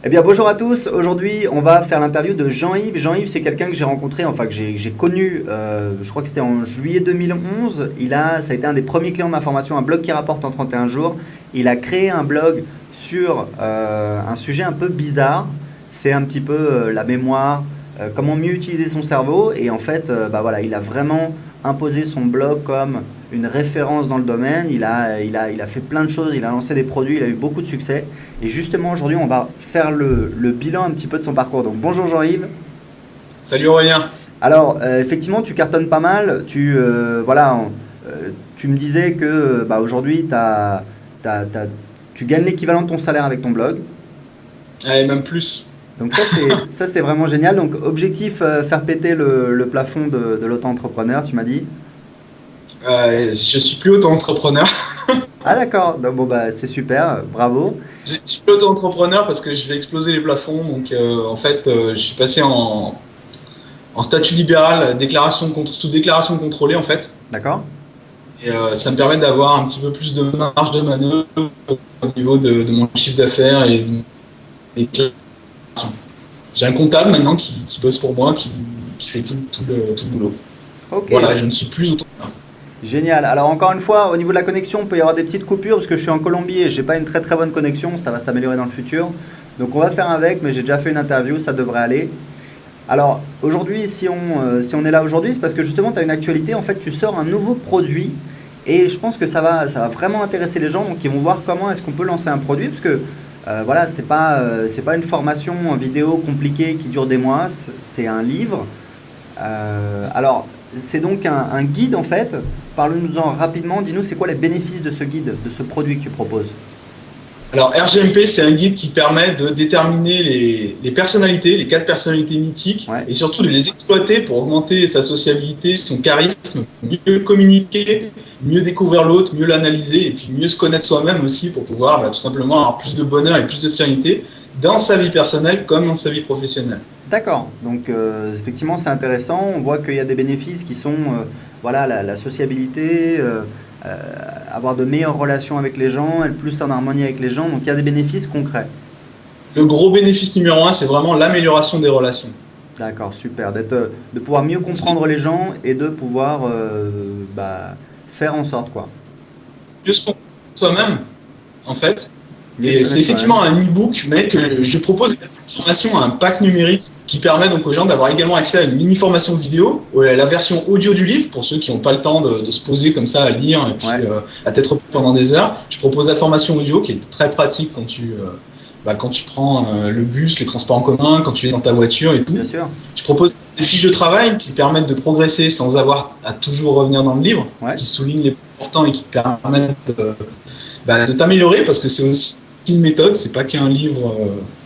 Eh bien, bonjour à tous. Aujourd'hui, on va faire l'interview de Jean-Yves. Jean-Yves, c'est quelqu'un que j'ai rencontré, enfin que j'ai connu, je crois que c'était en juillet 2011. Ça a été un des premiers clients de ma formation, un blog qui rapporte en 31 jours. Il a créé un blog sur un sujet un peu bizarre. C'est un petit peu la mémoire, comment mieux utiliser son cerveau. Et en fait, bah voilà, il a vraiment imposé son blog comme une référence dans le domaine. Il a fait plein de choses, il a lancé des produits, il a eu beaucoup de succès. Et justement, aujourd'hui, on va faire le bilan un petit peu de son parcours. Donc, bonjour Jean-Yves. Salut Aurélien. Alors, effectivement, tu cartonnes pas mal. Tu me disais que bah, aujourd'hui, tu gagnes l'équivalent de ton salaire avec ton blog. Et même plus. Donc ça, c'est vraiment génial. Donc, objectif, faire péter le plafond de l'auto-entrepreneur, tu m'as dit. Je suis plus auto-entrepreneur. Ah d'accord, donc, bon, bah, c'est super, bravo. Je suis plus auto-entrepreneur parce que je vais exploser les plafonds. Donc en fait, je suis passé en statut libéral, sous déclaration contrôlée en fait. D'accord. Et ça me permet d'avoir un petit peu plus de marge de manœuvre au niveau de mon chiffre d'affaires et des déclarations. J'ai un comptable maintenant qui bosse pour moi, qui fait tout le boulot. Ok. Voilà, je ne suis plus auto-entrepreneur. Génial. Alors encore une fois, au niveau de la connexion, il peut y avoir des petites coupures parce que je suis en Colombie et j'ai pas une très très bonne connexion. Ça va s'améliorer dans le futur. Donc on va faire avec, mais j'ai déjà fait une interview, ça devrait aller. Alors aujourd'hui, si on est là aujourd'hui, c'est parce que justement tu as une actualité. En fait, tu sors un nouveau produit et je pense que ça va vraiment intéresser les gens. Donc ils vont voir comment est-ce qu'on peut lancer un produit parce que voilà, c'est pas une formation en vidéo compliquée qui dure des mois. C'est un livre. Alors, c'est donc un guide en fait. Parle-nous-en rapidement. Dis-nous, c'est quoi les bénéfices de ce guide, de ce produit que tu proposes? Alors, RGMP, c'est un guide qui permet de déterminer les personnalités, les 4 personnalités mythiques, Ouais, et surtout de les exploiter pour augmenter sa sociabilité, son charisme, mieux communiquer, mieux découvrir l'autre, mieux l'analyser, et puis mieux se connaître soi-même aussi pour pouvoir tout simplement avoir plus de bonheur et plus de sérénité dans sa vie personnelle comme dans sa vie professionnelle. d'accord. Donc, effectivement, c'est intéressant. On voit qu'il y a des bénéfices qui sont voilà, la sociabilité, euh, avoir de meilleures relations avec les gens, être plus en harmonie avec les gens. Donc, il y a des bénéfices concrets. Le gros bénéfice numéro un, c'est vraiment l'amélioration des relations. D'accord, super. De pouvoir mieux comprendre les gens et de pouvoir bah, faire en sorte, quoi. Mieux se comprendre soi-même, en fait. Mieux se Et c'est connaître soi-même. effectivement un e-book, mais que je propose une formation à un pack numérique qui permet donc aux gens d'avoir également accès à une mini formation vidéo, la version audio du livre, pour ceux qui n'ont pas le temps de se poser comme ça à lire et puis Ouais, à tête reposée pendant des heures. Je propose la formation audio qui est très pratique quand tu prends le bus, les transports en commun, quand tu es dans ta voiture et tout. bien sûr. Je propose des fiches de travail qui permettent de progresser sans avoir à toujours revenir dans le livre, Ouais. qui soulignent les points importants et qui te permettent de t'améliorer parce que c'est aussi une méthode, c'est pas qu'un livre,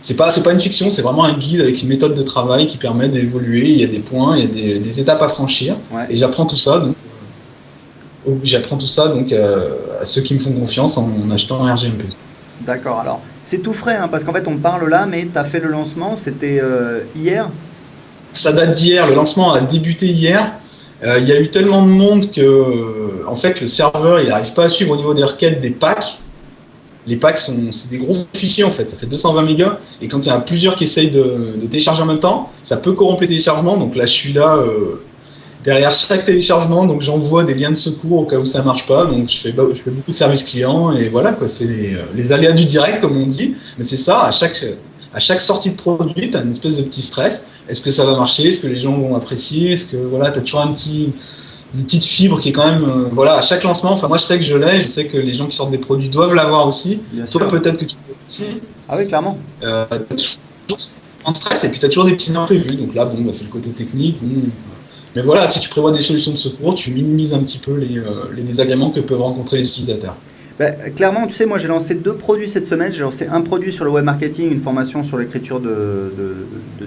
c'est pas une fiction, c'est vraiment un guide avec une méthode de travail qui permet d'évoluer. Il y a des points, il y a des étapes à franchir, Ouais. et j'apprends tout ça donc à ceux qui me font confiance en achetant un RGMP. D'accord, alors c'est tout frais hein, parce qu'en fait on parle là, mais tu as fait le lancement, c'était hier. Ça date d'hier, le lancement a débuté hier. Il y a eu tellement de monde que en fait le serveur il n'arrive pas à suivre au niveau des requêtes des packs. Les packs c'est des gros fichiers en fait, ça fait 220 mégas, et quand il y en a plusieurs qui essayent de télécharger en même temps, ça peut corrompre les téléchargements. Donc là je suis là derrière chaque téléchargement, donc j'envoie des liens de secours au cas où ça marche pas. Donc je fais beaucoup de service client, et voilà quoi, c'est les aléas du direct comme on dit. Mais c'est ça, à chaque sortie de produit, tu as une espèce de petit stress. Est-ce que ça va marcher? Est-ce que les gens vont apprécier? Est-ce que voilà, tu as toujours une petite fibre qui est quand même voilà, à chaque lancement. Enfin moi je sais que je sais que les gens qui sortent des produits doivent l'avoir aussi. Bien Toi sûr. peut-être que tu peux aussi. Ah oui, clairement. T'as toujours un stress, et puis tu as toujours des petits imprévus. Donc là bon, c'est le côté technique. Bon. Mais voilà, si tu prévois des solutions de secours, tu minimises un petit peu les désagréments que peuvent rencontrer les utilisateurs. Ben, clairement, tu sais, moi j'ai lancé deux produits cette semaine. J'ai lancé un produit sur le web marketing, une formation sur l'écriture de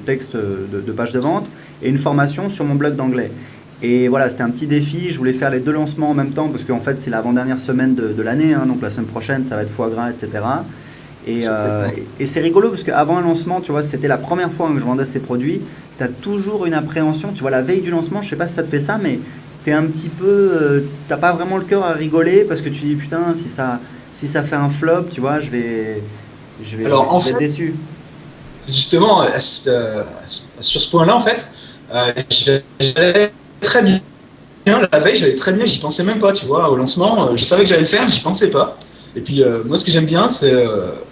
textes, de pages de vente, et une formation sur mon blog d'anglais. Et voilà, c'était un petit défi. Je voulais faire les deux lancements en même temps parce qu'en fait c'est l'avant-dernière semaine de l'année, hein, donc la semaine prochaine ça va être foie gras, etc. Et c'est rigolo parce qu'avant un lancement, tu vois, c'était la première fois que je vendais ces produits. Tu as toujours une appréhension. Tu vois, la veille du lancement, je sais pas si ça te fait ça, mais tu es un petit peu. T'as pas vraiment le cœur à rigoler parce que tu dis putain, si ça fait un flop, tu vois, je vais Alors en être fait, déçu. justement, sur ce point-là, en fait, j'allais très bien. La veille, j'allais très bien, j'y pensais même pas, tu vois. Au lancement, je savais que j'allais le faire, j'y pensais pas. Et puis, moi, ce que j'aime bien, c'est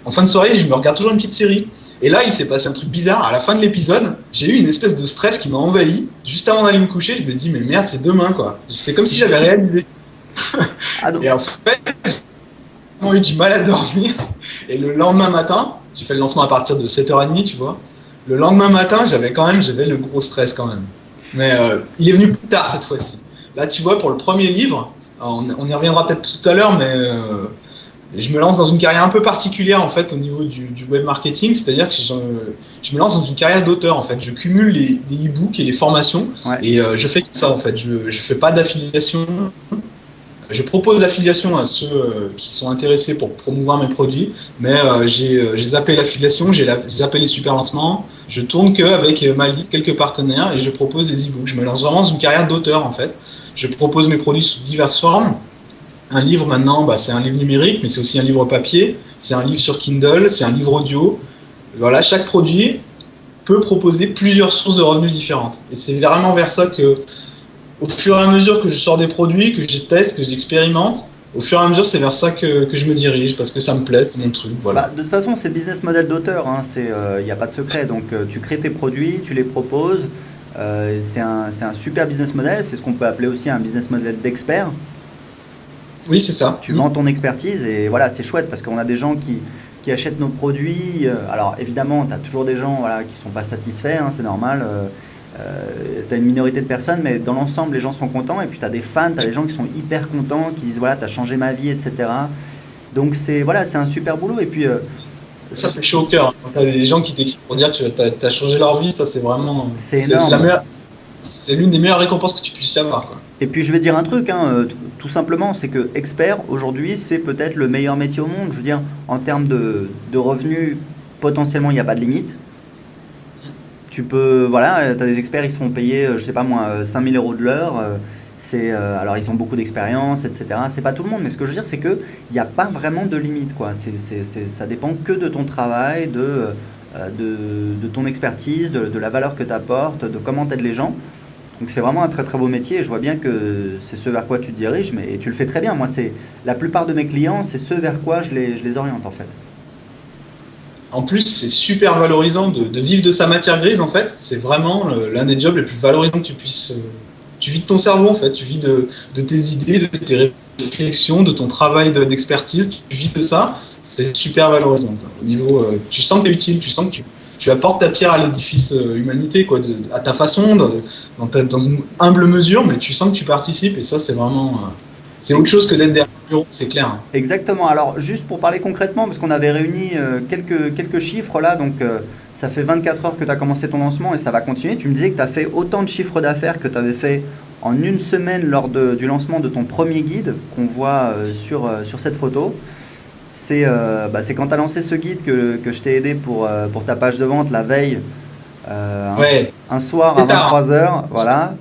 en fin de soirée, je me regarde toujours une petite série. Et là, il s'est passé un truc bizarre. À la fin de l'épisode, j'ai eu une espèce de stress qui m'a envahi. Juste avant d'aller me coucher, je me dis, mais merde, c'est demain, quoi. C'est comme si j'avais réalisé. Et en fait, j'ai eu du mal à dormir. Et le lendemain matin, j'ai fait le lancement à partir de 7h30, tu vois. Le lendemain matin, j'avais le gros stress quand même. Mais il est venu plus tard cette fois-ci. Là, tu vois, pour le premier livre, on y reviendra peut-être tout à l'heure, mais je me lance dans une carrière un peu particulière en fait au niveau du web marketing, c'est-à-dire que je me lance dans une carrière d'auteur en fait. Je cumule les e-books et les formations et je fais que ça en fait. Je fais pas d'affiliation. Je propose l'affiliation à ceux qui sont intéressés pour promouvoir mes produits, mais j'ai zappé l'affiliation, j'ai zappé les super lancements. Je tourne qu'avec ma liste, quelques partenaires et je propose des e-books. Je me lance vraiment dans une carrière d'auteur en fait. Je propose mes produits sous diverses formes. Un livre maintenant, c'est un livre numérique, mais c'est aussi un livre papier, c'est un livre sur Kindle, c'est un livre audio. Voilà, chaque produit peut proposer plusieurs sources de revenus différentes. Et c'est vraiment vers ça que, au fur et à mesure que je sors des produits, que je teste, que j'expérimente, au fur et à mesure, c'est vers ça que je me dirige, parce que ça me plaît, c'est mon truc. Voilà. De toute façon, c'est le business model d'auteur, hein, il n'y a pas de secret. Donc, tu crées tes produits, tu les proposes. C'est un super business model, c'est ce qu'on peut appeler aussi un business model d'expert. Oui, c'est ça. Tu vends ton expertise et voilà, c'est chouette parce qu'on a des gens qui achètent nos produits. Alors évidemment, tu as toujours des gens qui ne sont pas satisfaits, hein, c'est normal. Tu as une minorité de personnes, mais dans l'ensemble, les gens sont contents. Et puis tu as des fans, tu as des gens qui sont hyper contents, qui disent voilà, tu as changé ma vie, etc. Donc c'est un super boulot. Et puis ça fait chaud au cœur. Quand tu as des gens qui t'écrivent pour dire que tu as changé leur vie, ça c'est vraiment. C'est énorme. C'est l'une des meilleures récompenses que tu puisses avoir, quoi. Et puis je vais dire un truc, hein, tout simplement, c'est que expert aujourd'hui, c'est peut-être le meilleur métier au monde. Je veux dire, en termes de revenus, potentiellement, il n'y a pas de limite. Tu peux, tu as des experts, ils se font payer, je sais pas moi, 5 000 € de l'heure. Alors ils ont beaucoup d'expérience, etc. C'est pas tout le monde, mais ce que je veux dire, c'est qu'il n'y a pas vraiment de limite, quoi. Ça dépend que de ton travail, de ton expertise, de la valeur que tu apportes, de comment tu aides les gens. Donc c'est vraiment un très très beau métier et je vois bien que c'est ce vers quoi tu te diriges, et tu le fais très bien. Moi, c'est la plupart de mes clients, c'est ce vers quoi je les oriente en fait. En plus, c'est super valorisant de vivre de sa matière grise en fait. C'est vraiment l'un des jobs les plus valorisants que tu puisses. Tu vis de ton cerveau en fait, tu vis de tes idées, de tes réflexions, de ton travail d'expertise, tu vis de ça. C'est super valorisant, quoi. Au niveau, tu sens que tu es utile, tu sens que tu apportes ta pierre à l'édifice humanité, quoi, à ta façon, dans une humble mesure, mais tu sens que tu participes et ça, c'est vraiment. C'est autre chose que d'être derrière le bureau, c'est clair. Hein. Exactement. Alors, juste pour parler concrètement, parce qu'on avait réuni quelques chiffres là, donc ça fait 24 heures que tu as commencé ton lancement et ça va continuer. Tu me disais que tu as fait autant de chiffres d'affaires que tu avais fait en une semaine lors du lancement de ton premier guide qu'on voit sur cette photo. C'est quand tu as lancé ce guide que je t'ai aidé pour ta page de vente la veille, un soir à 23h. Voilà.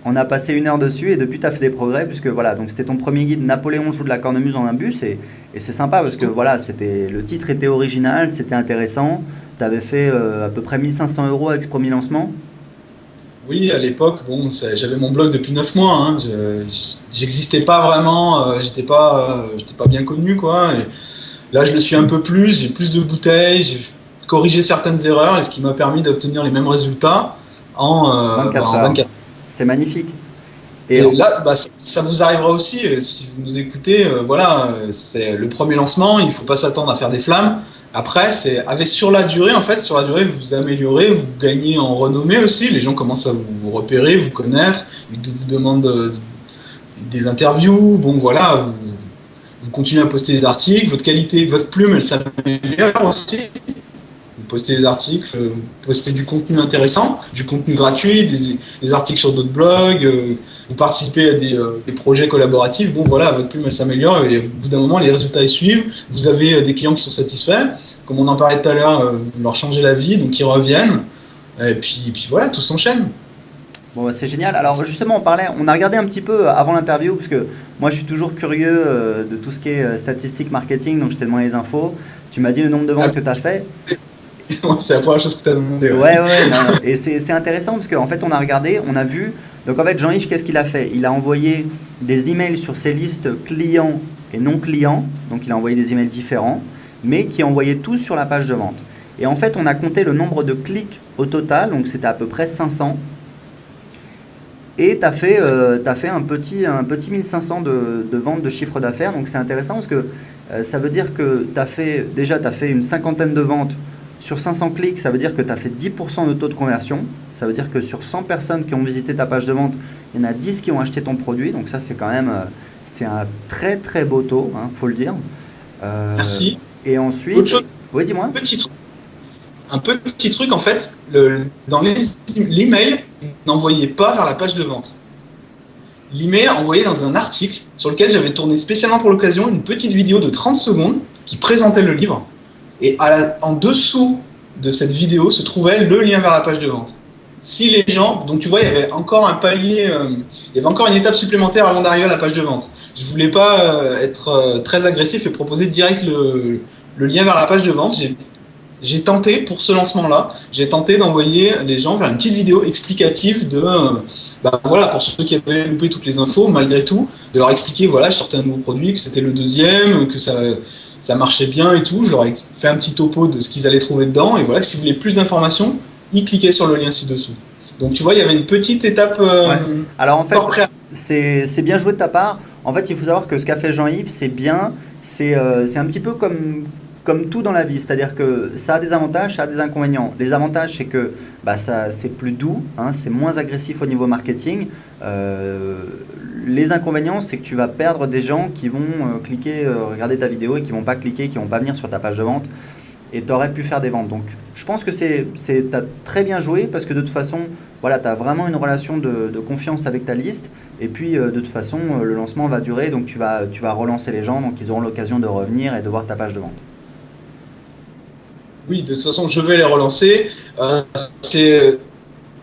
On a passé 1 heure dessus et depuis tu as fait des progrès puisque voilà, donc c'était ton premier guide Napoléon joue de la cornemuse en un bus et c'est sympa parce que voilà, le titre était original, c'était intéressant. Tu avais fait à peu près 1 500 € avec ce premier lancement. Oui, à l'époque, j'avais mon blog depuis 9 mois. Hein. J'existais pas vraiment, j'étais pas bien connu, quoi. Et là, je le suis un peu plus, j'ai plus de bouteilles, j'ai corrigé certaines erreurs, et ce qui m'a permis d'obtenir les mêmes résultats en 24 heures. C'est magnifique. Et là, ça vous arrivera aussi, si vous nous écoutez, c'est le premier lancement, il ne faut pas s'attendre à faire des flammes. Après, sur la durée, vous vous améliorez, vous gagnez en renommée aussi. Les gens commencent à vous repérer, vous connaître, ils vous demandent des interviews. Bon, voilà, vous continuez à poster des articles, votre qualité, votre plume, elle s'améliore aussi. Vous postez des articles, vous postez du contenu intéressant, du contenu gratuit, des articles sur d'autres blogs, vous participez à des projets collaboratifs. Bon, voilà, votre plume, elle s'améliore et au bout d'un moment, les résultats ils suivent. Vous avez des clients qui sont satisfaits. Comme on en parlait tout à l'heure, vous leur changez la vie, donc ils reviennent. Et puis voilà, tout s'enchaîne. Bon, c'est génial. Alors justement, on a regardé un petit peu avant l'interview, parce que moi je suis toujours curieux de tout ce qui est statistique marketing, donc je t'ai demandé les infos. Tu m'as dit le nombre de ventes que tu as fait. C'est la première chose que tu as demandé. Ouais, ouais, non. Et c'est intéressant parce qu'en fait, on a regardé, on a vu. Donc en fait, Jean-Yves, qu'est-ce qu'il a fait? Il a envoyé des emails sur ses listes clients et non clients. Donc il a envoyé des emails différents, mais qui envoyaient tous sur la page de vente. Et en fait, on a compté le nombre de clics au total, donc c'était à peu près 500. Et tu as fait un petit 1500 de ventes de chiffre d'affaires. Donc c'est intéressant parce que ça veut dire que tu as fait une cinquantaine de ventes sur 500 clics. Ça veut dire que tu as fait 10% de taux de conversion. Ça veut dire que sur 100 personnes qui ont visité ta page de vente, il y en a 10 qui ont acheté ton produit. Donc ça, c'est quand même c'est un très très beau taux, hein, faut le dire. Merci. Et ensuite, autre chose, oui, dis-moi. Un petit truc, en fait, dans l'email, n'envoyez pas vers la page de vente. L'email envoyé dans un article sur lequel j'avais tourné spécialement pour l'occasion une petite vidéo de 30 secondes qui présentait le livre. Et en dessous de cette vidéo se trouvait le lien vers la page de vente. Si les gens, donc tu vois, il y avait encore un palier, il y avait encore une étape supplémentaire avant d'arriver à la page de vente. Je voulais pas être très agressif et proposer direct le lien vers la page de vente. J'ai tenté, pour ce lancement-là, j'ai tenté d'envoyer les gens vers une petite vidéo explicative de, voilà, pour ceux qui avaient loupé toutes les infos, malgré tout, de leur expliquer, voilà, je sortais un nouveau produit, que c'était le deuxième, que ça marchait bien et tout. Je leur ai fait un petit topo de ce qu'ils allaient trouver dedans, et voilà, que si vous voulez plus d'informations, ils cliquaient sur le lien ci-dessous. Donc tu vois, il y avait une petite étape. Ouais. Alors en fait, c'est bien joué de ta part. En fait, il faut savoir que ce qu'a fait Jean-Yves, c'est bien, c'est un petit peu comme tout dans la vie, c'est-à-dire que ça a des avantages, ça a des inconvénients. Les avantages, c'est que c'est plus doux, hein, c'est moins agressif au niveau marketing. Les inconvénients, c'est que tu vas perdre des gens qui vont cliquer, regarder ta vidéo et qui vont pas cliquer, qui vont pas venir sur ta page de vente. Et tu aurais pu faire des ventes. Donc, je pense que tu as très bien joué parce que de toute façon, voilà, tu as vraiment une relation de confiance avec ta liste. Et puis, de toute façon, le lancement va durer. Donc, tu vas relancer les gens. Donc, ils auront l'occasion de revenir et de voir ta page de vente. Oui, de toute façon, je vais les relancer.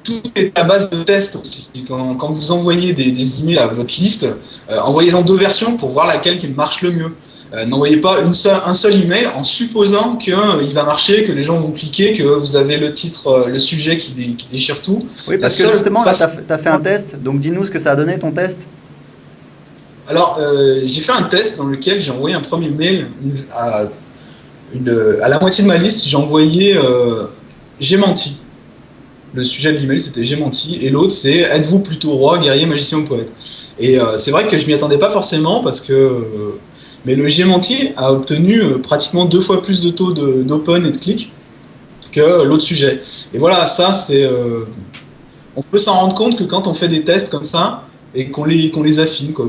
Tout est à base de tests aussi. Quand vous envoyez des emails à votre liste, envoyez-en 2 versions pour voir laquelle qui marche le mieux. N'envoyez pas un seul email en supposant qu'il va marcher, que les gens vont cliquer, que vous avez le titre, le sujet qui déchire tout. Oui, parce que justement, là, tu as fait un test. Donc, dis-nous ce que ça a donné, ton test. Alors, j'ai fait un test dans lequel j'ai envoyé un premier mail à la moitié de ma liste. J'ai envoyé « J'ai menti ». Le sujet de l'email, c'était « J'ai menti ». Et l'autre, c'est « Êtes-vous plutôt roi, guerrier, magicien ou poète ?» Et c'est vrai que je m'y attendais pas forcément parce que... mais le J'ai menti a obtenu pratiquement 2 fois plus de taux d'open et de clics que l'autre sujet. Et voilà, ça c'est... on peut s'en rendre compte que quand on fait des tests comme ça et qu'on les affine, quoi,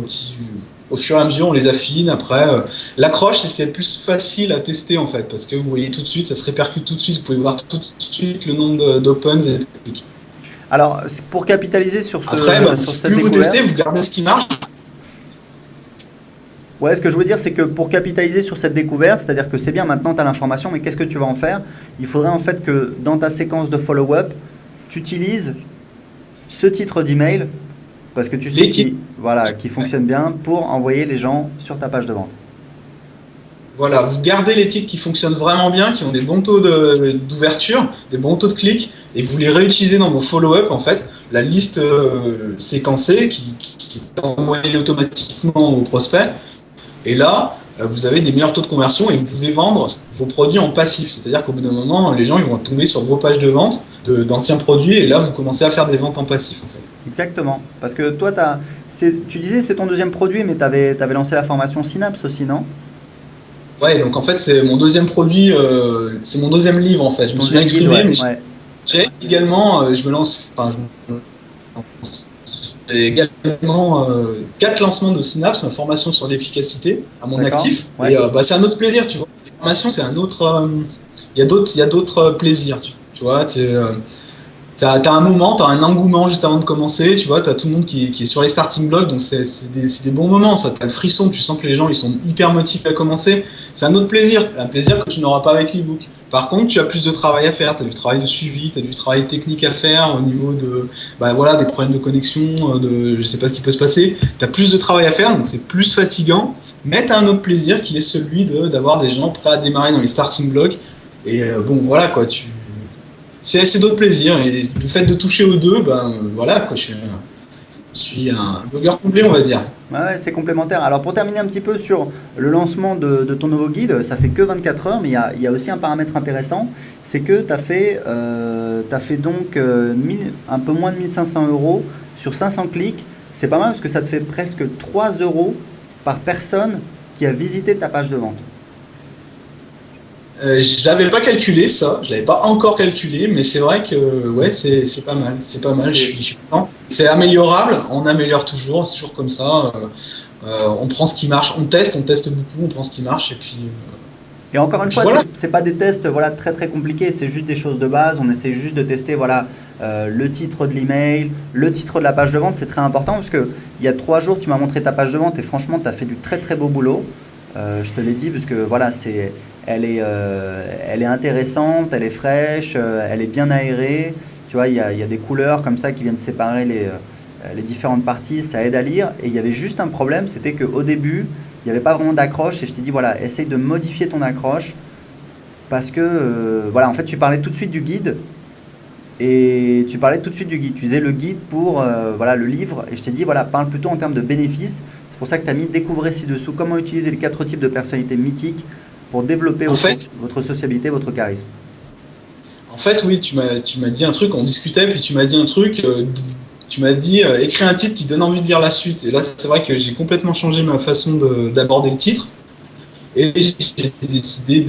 au fur et à mesure on les affine. Après, l'accroche c'est ce qui est le plus facile à tester en fait, parce que vous voyez tout de suite, ça se répercute tout de suite, vous pouvez voir tout de suite le nombre d'opens et de clics. Alors, pour capitaliser sur cette découverte... vous testez, vous gardez ce qui marche. Ouais, ce que je veux dire, c'est que pour capitaliser sur cette découverte, c'est-à-dire que c'est bien, maintenant tu as l'information, mais qu'est-ce que tu vas en faire? Il faudrait en fait que dans ta séquence de follow-up, tu utilises ce titre d'email, parce que tu sais qu'il fonctionne bien pour envoyer les gens sur ta page de vente. Voilà, vous gardez les titres qui fonctionnent vraiment bien, qui ont des bons taux d'ouverture, des bons taux de clics, et vous les réutilisez dans vos follow-up, en fait. La liste séquencée qui est envoyée automatiquement aux prospects. Et là, vous avez des meilleurs taux de conversion et vous pouvez vendre vos produits en passif. C'est-à-dire qu'au bout d'un moment, les gens ils vont tomber sur vos pages de vente d'anciens produits et là, vous commencez à faire des ventes en passif. En fait. Exactement. Parce que toi, tu disais c'est ton deuxième produit, mais tu avais lancé la formation Synapse aussi, non? Ouais, donc en fait, c'est mon deuxième produit, c'est mon deuxième livre en fait. Je me suis exprimé, mais j'ai également, j'ai également 4 lancements de Synapse, ma formation sur l'efficacité à mon actif. Ouais. Et c'est un autre plaisir, tu vois. La formation, c'est un autre. Il y a d'autres plaisirs, tu vois. T'as un moment, t'as un engouement juste avant de commencer, tu vois. T'as tout le monde qui est sur les starting blocks, donc c'est des bons moments. Ça, t'as le frisson, tu sens que les gens ils sont hyper motivés à commencer. C'est un autre plaisir, un plaisir que tu n'auras pas avec l'e-book. Par contre, tu as plus de travail à faire, tu as du travail de suivi, tu as du travail technique à faire au niveau de, des problèmes de connexion, je sais pas ce qui peut se passer. Tu as plus de travail à faire, donc c'est plus fatigant, mais tu as un autre plaisir qui est celui d'avoir des gens prêts à démarrer dans les starting blocks Et bon, voilà quoi, c'est d'autres plaisirs. Et le fait de toucher aux deux, ben voilà quoi, je suis un blogueur complet, on va dire. Ouais, c'est complémentaire. Alors pour terminer un petit peu sur le lancement de ton nouveau guide, ça fait que 24 heures, mais il y a aussi un paramètre intéressant, c'est que t'as fait donc un peu moins de 1500 euros sur 500 clics. C'est pas mal parce que ça te fait presque 3 euros par personne qui a visité ta page de vente. Je l'avais pas calculé ça, je l'avais pas encore calculé, mais c'est vrai que ouais, c'est pas mal, c'est pas mal. Je suis content. C'est améliorable, on améliore toujours, c'est toujours comme ça. On prend ce qui marche, on teste beaucoup, on prend ce qui marche et puis. Et encore une fois, Voilà. c'est pas des tests voilà, très très compliqués, c'est juste des choses de base. On essaie juste de tester voilà, le titre de l'email, le titre de la page de vente, c'est très important parce que il y a 3 jours, tu m'as montré ta page de vente et franchement, tu as fait du très très beau boulot. Je te l'ai dit parce que voilà, elle est intéressante, elle est fraîche, elle est bien aérée. Tu vois, il y a des couleurs comme ça qui viennent séparer les différentes parties, ça aide à lire. Et il y avait juste un problème, c'était qu'au début, il n'y avait pas vraiment d'accroche et je t'ai dit voilà, essaye de modifier ton accroche parce que voilà, en fait, tu parlais tout de suite du guide et tu parlais tout de suite du guide. Tu disais le guide pour voilà, le livre et je t'ai dit voilà, parle plutôt en termes de bénéfices. C'est pour ça que tu as mis découvrir ci-dessous comment utiliser les 4 types de personnalités mythiques pour développer votre sociabilité, votre charisme. En fait, oui, tu m'as dit un truc, on discutait, puis tu m'as dit un truc, tu m'as dit écris un titre qui donne envie de lire la suite. Et là, c'est vrai que j'ai complètement changé ma façon d'aborder le titre. Et j'ai décidé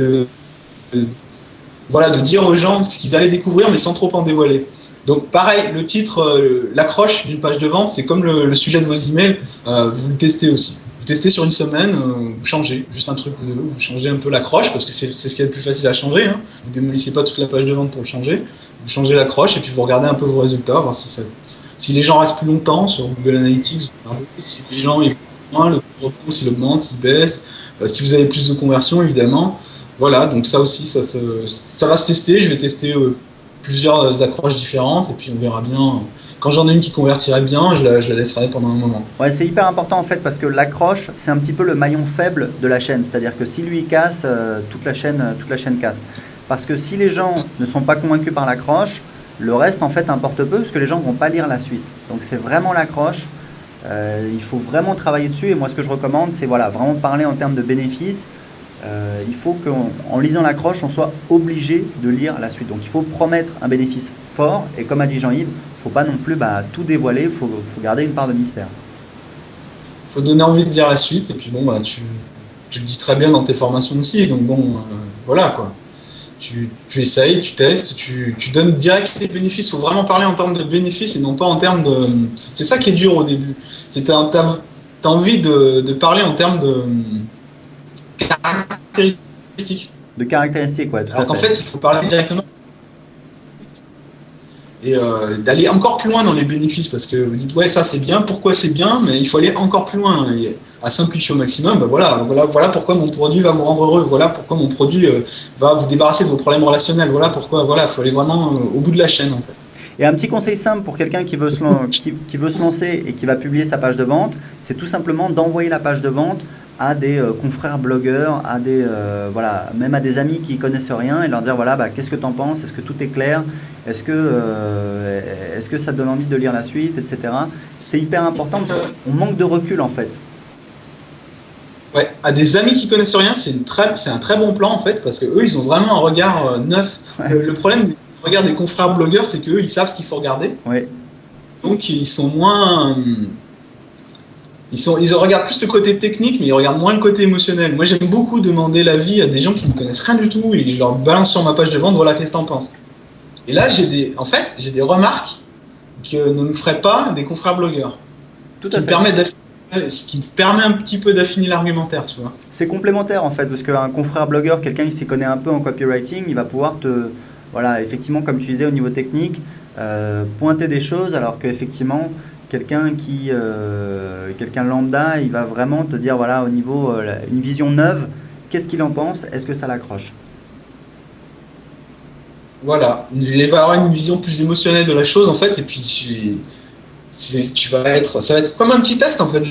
voilà, de dire aux gens ce qu'ils allaient découvrir, mais sans trop en dévoiler. Donc pareil, le titre, l'accroche d'une page de vente, c'est comme le sujet de vos emails, vous le testez aussi. Vous testez sur une semaine, vous changez juste un truc ou deux, vous changez un peu l'accroche, parce que c'est ce qui est le plus facile à changer. Hein. Vous ne démolissez pas toute la page de vente pour le changer. Vous changez l'accroche et puis vous regardez un peu vos résultats, voir si les gens restent plus longtemps sur Google Analytics, vous regardez si les gens ils moins, le repos, s'il augmente, s'il baisse, si vous avez plus de conversions évidemment. Voilà, donc ça aussi, ça va se tester. Je vais tester plusieurs accroches différentes et puis on verra bien. Quand j'en ai une qui convertirait bien, je la laisserai pendant un moment. Ouais, c'est hyper important en fait parce que l'accroche, c'est un petit peu le maillon faible de la chaîne. C'est-à-dire que si lui il casse, toute la chaîne casse. Parce que si les gens ne sont pas convaincus par l'accroche, le reste en fait importe peu parce que les gens ne vont pas lire la suite. Donc c'est vraiment l'accroche. Il faut vraiment travailler dessus et moi ce que je recommande c'est voilà, vraiment parler en termes de bénéfices. Il faut qu'en lisant l'accroche, on soit obligé de lire la suite. Donc il faut promettre un bénéfice fort et comme a dit Jean-Yves, il ne faut pas non plus tout dévoiler, il faut garder une part de mystère. Il faut donner envie de lire la suite et puis bon, bah, tu le dis très bien dans tes formations aussi, donc bon, voilà quoi. Tu essayes, tu testes, tu donnes direct les bénéfices. Il faut vraiment parler en termes de bénéfices et non pas en termes de... C'est ça qui est dur au début. C'est t'as envie de parler en termes de caractéristiques. De caractéristiques, ouais, tout à fait. Alors qu'en fait, il faut parler directement et d'aller encore plus loin dans les bénéfices parce que vous dites ouais ça c'est bien, pourquoi c'est bien, mais il faut aller encore plus loin et à simplifier au maximum. Ben voilà pourquoi mon produit va vous rendre heureux, voilà pourquoi mon produit va vous débarrasser de vos problèmes relationnels, voilà pourquoi, voilà, il faut aller vraiment au bout de la chaîne en fait. Et un petit conseil simple pour quelqu'un qui veut se lancer et qui va publier sa page de vente, c'est tout simplement d'envoyer la page de vente à des confrères blogueurs, à des, voilà, même à des amis qui ne connaissent rien et leur dire voilà, bah, qu'est-ce que tu en penses, est-ce que tout est clair, est-ce que ça te donne envie de lire la suite, etc. C'est hyper important parce qu'on manque de recul en fait. Ouais, à des amis qui connaissent rien, c'est un très bon plan en fait parce que eux ils ont vraiment un regard neuf. Ouais. Le problème du regard des confrères blogueurs, c'est qu'eux ils savent ce qu'il faut regarder. Ouais. Donc ils sont moins... Ils regardent plus le côté technique, mais ils regardent moins le côté émotionnel. Moi, j'aime beaucoup demander l'avis à des gens qui ne connaissent rien du tout et je leur balance sur ma page de vente, voilà, qu'est-ce que tu en penses. Et là, j'ai des remarques que ne me feraient pas des confrères blogueurs. Ce qui me permet un petit peu d'affiner l'argumentaire, tu vois. C'est complémentaire en fait, parce qu'un confrère blogueur, quelqu'un qui s'y connaît un peu en copywriting, il va pouvoir voilà, effectivement, comme tu disais, au niveau technique, pointer des choses, alors qu'effectivement, quelqu'un lambda, il va vraiment te dire, voilà, au niveau, une vision neuve, qu'est-ce qu'il en pense, est-ce que ça l'accroche? Voilà, il va avoir une vision plus émotionnelle de la chose, en fait, et puis ça va être comme un petit test, en fait.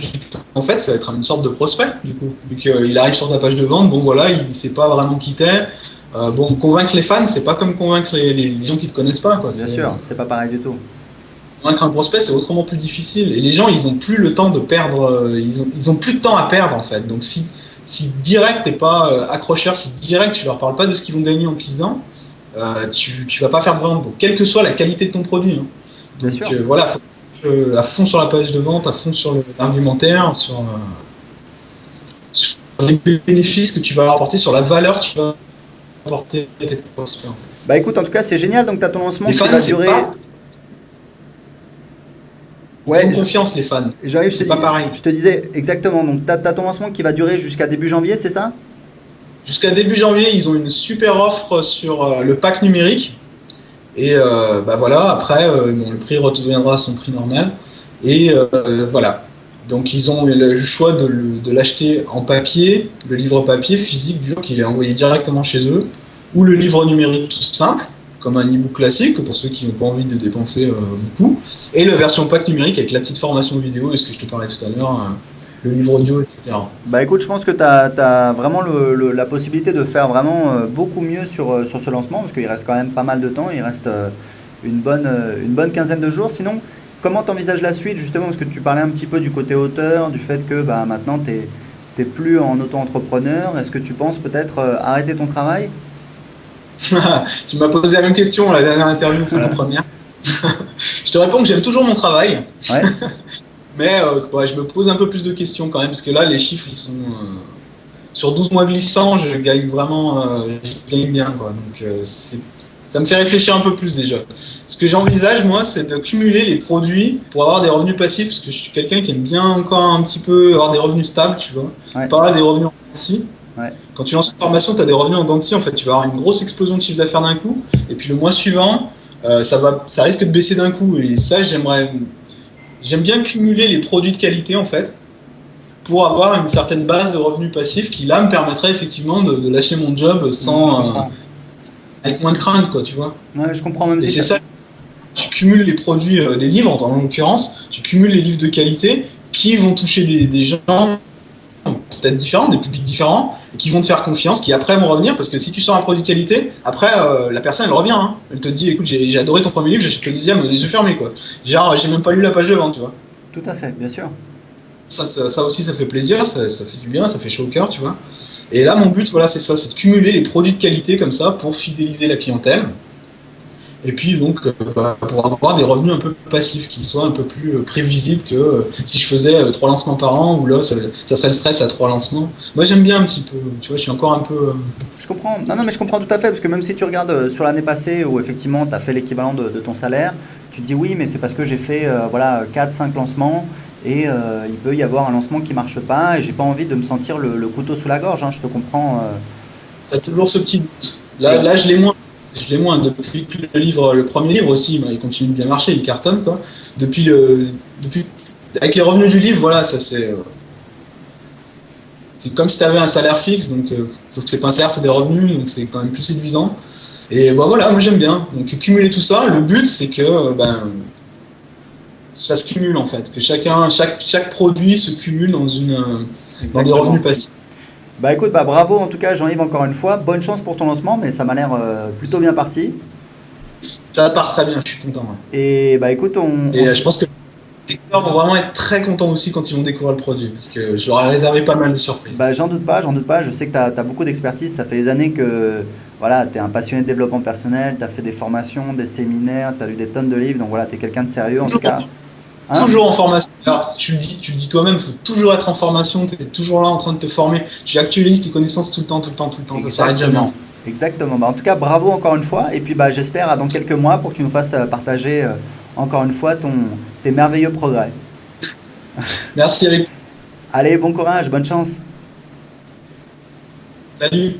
En fait, ça va être une sorte de prospect, du coup. Vu qu'il arrive sur ta page de vente, bon, voilà, il ne sait pas vraiment qui t'es, Bon, convaincre les fans, c'est pas comme convaincre les gens qui te connaissent pas, quoi. Bien sûr, c'est pas pareil du tout. Convaincre un prospect, c'est autrement plus difficile. Et les gens, ils ont plus le temps de perdre, ils ont plus de temps à perdre, en fait. Donc, si direct t'es pas accrocheur, si direct tu leur parles pas de ce qu'ils vont gagner en te lisant, tu vas pas faire de vente. Donc, quelle que soit la qualité de ton produit. Hein. Bien Donc, sûr. voilà, faut à fond sur la page de vente, à fond sur l'argumentaire, sur les bénéfices que tu vas apporter, sur la valeur que tu vas apporter à tes prospects. Bah écoute, en tout cas, c'est génial. Donc, tu as ton lancement Les qui fans, va c'est durer. pas. Ils Ouais, ont confiance, les fans. C'est pas pareil. Je te disais exactement. Donc, tu as ton lancement qui va durer jusqu'à début janvier, c'est ça? Jusqu'à début janvier, ils ont une super offre sur le pack numérique. Et bah voilà, après, bon, le prix redeviendra à son prix normal. Et voilà. Donc ils ont le choix de l'acheter en papier, le livre papier physique dur qui est envoyé directement chez eux, ou le livre numérique tout simple, comme un e-book classique, pour ceux qui n'ont pas envie de dépenser beaucoup, et la version pack numérique avec la petite formation vidéo, et ce que je te parlais tout à l'heure, le livre audio, etc. Bah écoute, je pense que tu as vraiment la possibilité de faire vraiment beaucoup mieux sur ce lancement, parce qu'il reste quand même pas mal de temps, il reste une bonne quinzaine de jours. Sinon, comment tu envisages la suite, justement, parce que tu parlais un petit peu du côté auteur, du fait que bah, maintenant tu n'es plus en auto-entrepreneur. Est-ce que tu penses peut-être arrêter ton travail? Tu m'as posé la même question à la dernière interview, enfin la première. Je te réponds que j'aime toujours mon travail. Ouais. Mais ouais, je me pose un peu plus de questions quand même, parce que là, les chiffres, ils sont... sur 12 mois glissants, je gagne vraiment je gagne bien, quoi. Donc, ça me fait réfléchir un peu plus déjà. Ce que j'envisage, moi, c'est de cumuler les produits pour avoir des revenus passifs, parce que je suis quelqu'un qui aime bien encore un petit peu avoir des revenus stables, tu vois. Ouais. Pas des revenus en dents de scie. Ouais. Quand tu lances une formation, tu as des revenus en dents de scie, en fait, tu vas avoir une grosse explosion de chiffre d'affaires d'un coup, et puis le mois suivant, ça risque de baisser d'un coup, et ça, j'aime bien cumuler les produits de qualité, en fait, pour avoir une certaine base de revenus passifs qui, là, me permettrait effectivement de lâcher mon job sans... avec moins de crainte, quoi, tu vois. Ouais, je comprends même Et si c'est ça, tu cumules les produits, les livres, en l'occurrence, tu cumules les livres de qualité qui vont toucher des gens peut-être différents, des publics différents, et qui vont te faire confiance, qui après vont revenir, parce que si tu sors un produit de qualité, après, la personne, elle revient, hein. Elle te dit, écoute, j'ai adoré ton premier livre, j'achète le deuxième, les yeux fermés, quoi. Genre, j'ai même pas lu la page de vente, tu vois. Tout à fait, bien sûr. Ça aussi, ça fait plaisir, ça fait du bien, ça fait chaud au cœur, tu vois. Et là, mon but, voilà, c'est ça, c'est de cumuler les produits de qualité comme ça pour fidéliser la clientèle. Et puis, donc, pour avoir des revenus un peu passifs qui soient un peu plus prévisibles que si je faisais 3 lancements par an, où là, ça serait le stress à 3 lancements. Moi, j'aime bien un petit peu, tu vois, je suis encore un peu... Je comprends. Non, mais je comprends tout à fait, parce que même si tu regardes sur l'année passée, où effectivement tu as fait l'équivalent de ton salaire, tu te dis oui, mais c'est parce que j'ai fait voilà, 4-5 lancements, et il peut y avoir un lancement qui marche pas, et j'ai pas envie de me sentir le couteau sous la gorge, hein, je te comprends. T'as toujours ce petit doute. Là, je l'ai moins. Je l'ai moins depuis que le premier livre aussi, bah, il continue de bien marcher, il cartonne, quoi. Avec les revenus du livre, voilà, ça c'est comme si tu avais un salaire fixe, donc sauf que c'est pas un salaire, c'est des revenus, donc c'est quand même plus séduisant. Et bah voilà, moi j'aime bien. Donc cumuler tout ça, le but c'est que ça se cumule en fait, que chaque produit se cumule dans des revenus passifs. Bah écoute, bah bravo en tout cas Jean-Yves encore une fois, bonne chance pour ton lancement, mais ça m'a l'air plutôt bien parti. Ça part très bien, je suis content. Ouais. Et bah écoute, je pense que les lecteurs vont vraiment être très contents aussi quand ils vont découvrir le produit, parce que je leur ai réservé pas mal de surprises. Bah j'en doute pas, je sais que tu as beaucoup d'expertise, ça fait des années que voilà, tu es un passionné de développement personnel, tu as fait des formations, des séminaires, tu as lu des tonnes de livres, donc voilà, tu es quelqu'un de sérieux en tout cas. Hein, toujours en formation. Alors, tu le dis toi-même, il faut toujours être en formation, tu es toujours là en train de te former. Tu actualises tes connaissances tout le temps. Ça s'arrête jamais. Exactement. Bah, en tout cas, bravo encore une fois. Et puis, bah, j'espère dans quelques mois pour que tu nous fasses partager encore une fois tes merveilleux progrès. Merci Eric. Allez, bon courage, bonne chance. Salut.